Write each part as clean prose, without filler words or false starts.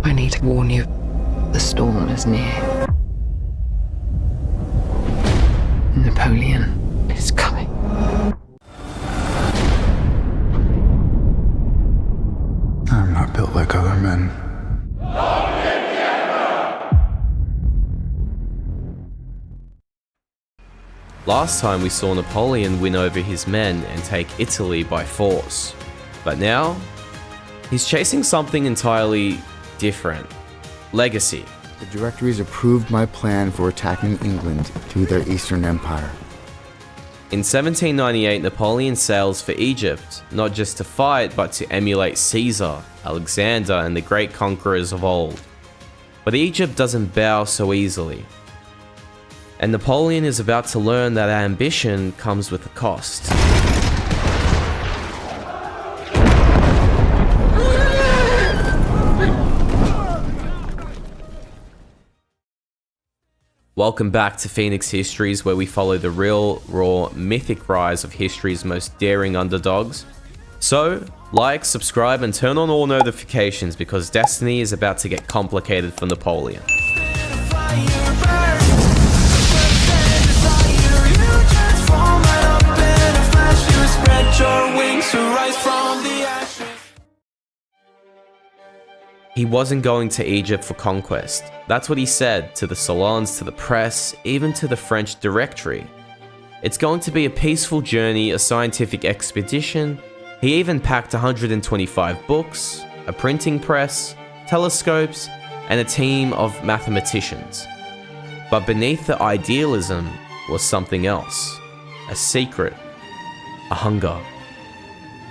I need to warn you, the storm is near. Napoleon is coming. I'm not built like other men. Last time we saw Napoleon win over his men and take Italy by force. But now, he's chasing something entirely different. Legacy. The Directories approved my plan for attacking England through their Eastern Empire. In 1798, Napoleon sails for Egypt, not just to fight, but to emulate Caesar, Alexander, and the great conquerors of old. But Egypt doesn't bow so easily. And Napoleon is about to learn that ambition comes with a cost. Welcome back to Phoenix Histories, where we follow the real, raw, mythic rise of history's most daring underdogs. So, like, subscribe, and turn on all notifications because destiny is about to get complicated for Napoleon. He wasn't going to Egypt for conquest. That's what he said to the salons, to the press, even to the French Directory. It's going to be a peaceful journey, a scientific expedition. He even packed 125 books, a printing press, telescopes, and a team of mathematicians. But beneath the idealism was something else, a secret, a hunger.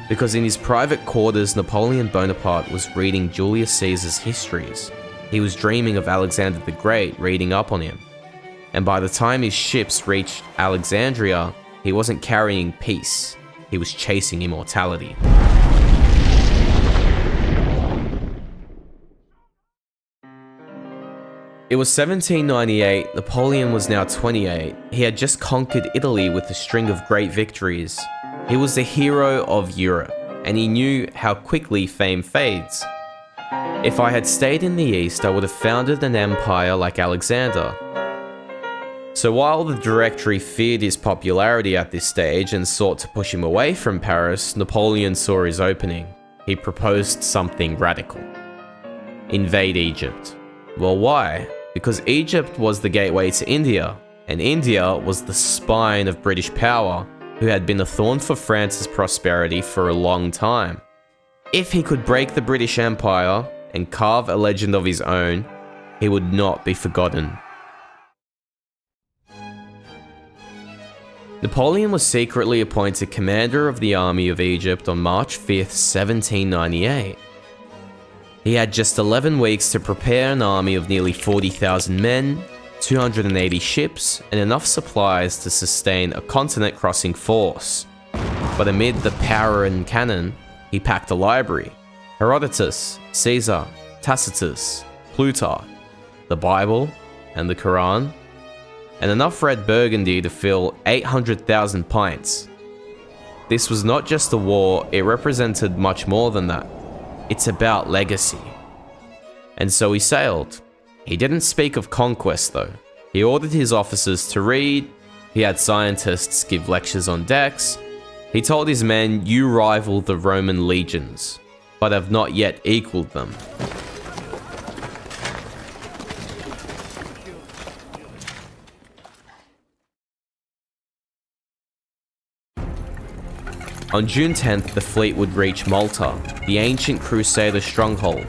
Because in his private quarters, Napoleon Bonaparte was reading Julius Caesar's histories. He was dreaming of Alexander the Great, reading up on him. And by the time his ships reached Alexandria, he wasn't carrying peace, he was chasing immortality. It was 1798, Napoleon was now 28. He had just conquered Italy with a string of great victories. He was the hero of Europe, and he knew how quickly fame fades. If I had stayed in the East, I would have founded an empire like Alexander. So while the Directory feared his popularity at this stage and sought to push him away from Paris, Napoleon saw his opening. He proposed something radical. Invade Egypt. Well, why? Because Egypt was the gateway to India, and India was the spine of British power, who had been a thorn for France's prosperity for a long time. If he could break the British Empire and carve a legend of his own, he would not be forgotten. Napoleon was secretly appointed commander of the army of Egypt on March 5th, 1798. He had just 11 weeks to prepare an army of nearly 40,000 men, 280 ships, and enough supplies to sustain a continent-crossing force. But amid the power and cannon, he packed a library: Herodotus, Caesar, Tacitus, Plutarch, the Bible, and the Quran, and enough red burgundy to fill 800,000 pints. This was not just a war, it represented much more than that. It's about legacy. And so he sailed. He didn't speak of conquest though. He ordered his officers to read, he had scientists give lectures on decks, he told his men, "You rival the Roman legions, but have not yet equaled them." On June 10th, the fleet would reach Malta, the ancient Crusader stronghold.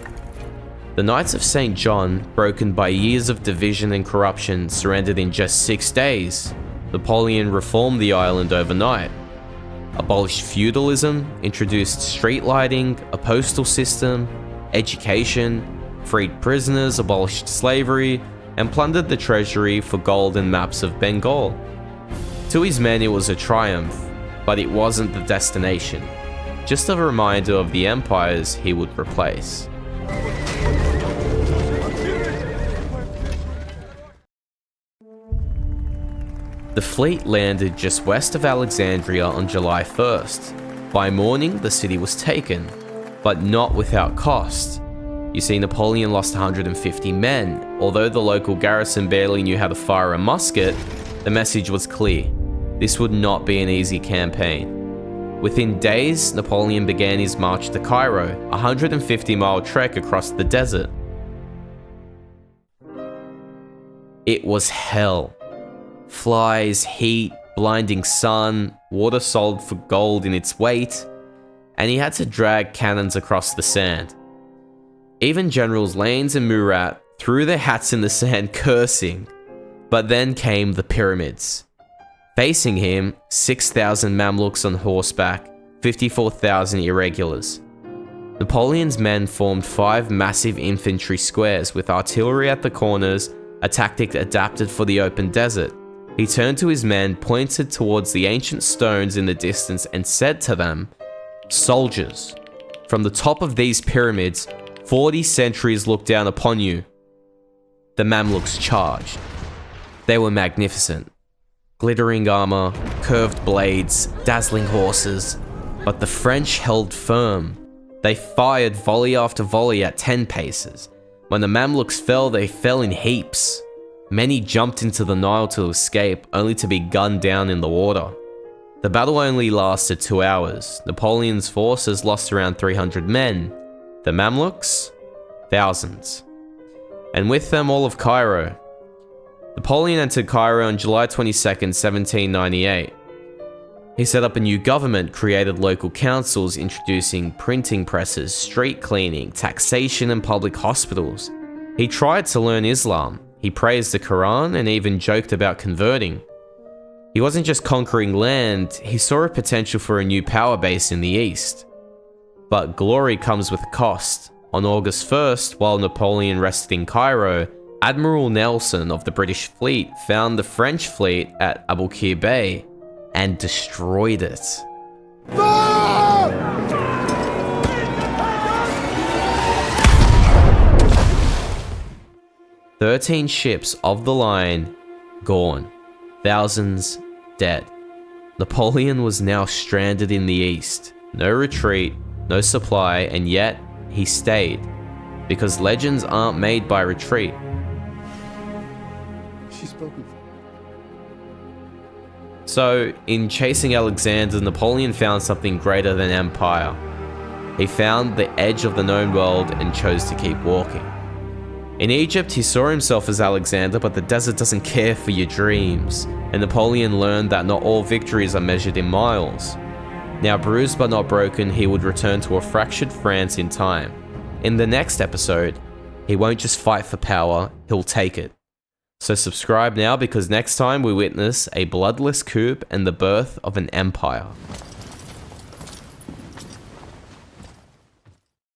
The Knights of St. John, broken by years of division and corruption, surrendered in just 6 days. Napoleon reformed the island overnight, abolished feudalism, introduced street lighting, a postal system, education, freed prisoners, abolished slavery, and plundered the treasury for gold and maps of Bengal. To his men, it was a triumph, but it wasn't the destination, just a reminder of the empires he would replace. The fleet landed just west of Alexandria on July 1st. By morning, the city was taken, but not without cost. You see, Napoleon lost 150 men. Although the local garrison barely knew how to fire a musket, the message was clear. This would not be an easy campaign. Within days, Napoleon began his march to Cairo, a 150-mile trek across the desert. It was hell. Flies, heat, blinding sun, water sold for gold in its weight, and he had to drag cannons across the sand. Even Generals Lanes and Murat threw their hats in the sand cursing. But then came the pyramids. Facing him, 6,000 Mamluks on horseback, 54,000 irregulars. Napoleon's men formed 5 massive infantry squares with artillery at the corners, a tactic adapted for the open desert. He turned to his men, pointed towards the ancient stones in the distance and said to them, "Soldiers, from the top of these pyramids, 40 centuries look down upon you." The Mamluks charged. They were magnificent. Glittering armor, curved blades, dazzling horses. But the French held firm. They fired volley after volley at 10 paces. When the Mamluks fell, they fell in heaps. Many jumped into the Nile to escape, only to be gunned down in the water. The battle only lasted 2 hours. Napoleon's forces lost around 300 men. The Mamluks? Thousands. And with them all of Cairo. Napoleon entered Cairo on July 22nd, 1798. He set up a new government, created local councils, introducing printing presses, street cleaning, taxation, and public hospitals. He tried to learn Islam. He praised the Quran and even joked about converting. He wasn't just conquering land, he saw a potential for a new power base in the east. But glory comes with a cost. On August 1st, while Napoleon rested in Cairo, Admiral Nelson of the British fleet found the French fleet at Aboukir Bay and destroyed it. 13 ships of the line gone, thousands dead. Napoleon was now stranded in the east. No retreat, no supply, and yet he stayed. Because legends aren't made by retreat. She's spoken. So, in chasing Alexander, Napoleon found something greater than empire. He found the edge of the known world and chose to keep walking. In Egypt, he saw himself as Alexander, but the desert doesn't care for your dreams, and Napoleon learned that not all victories are measured in miles. Now bruised but not broken, he would return to a fractured France in time. In the next episode, he won't just fight for power, he'll take it. So subscribe now, because next time we witness a bloodless coup and the birth of an empire.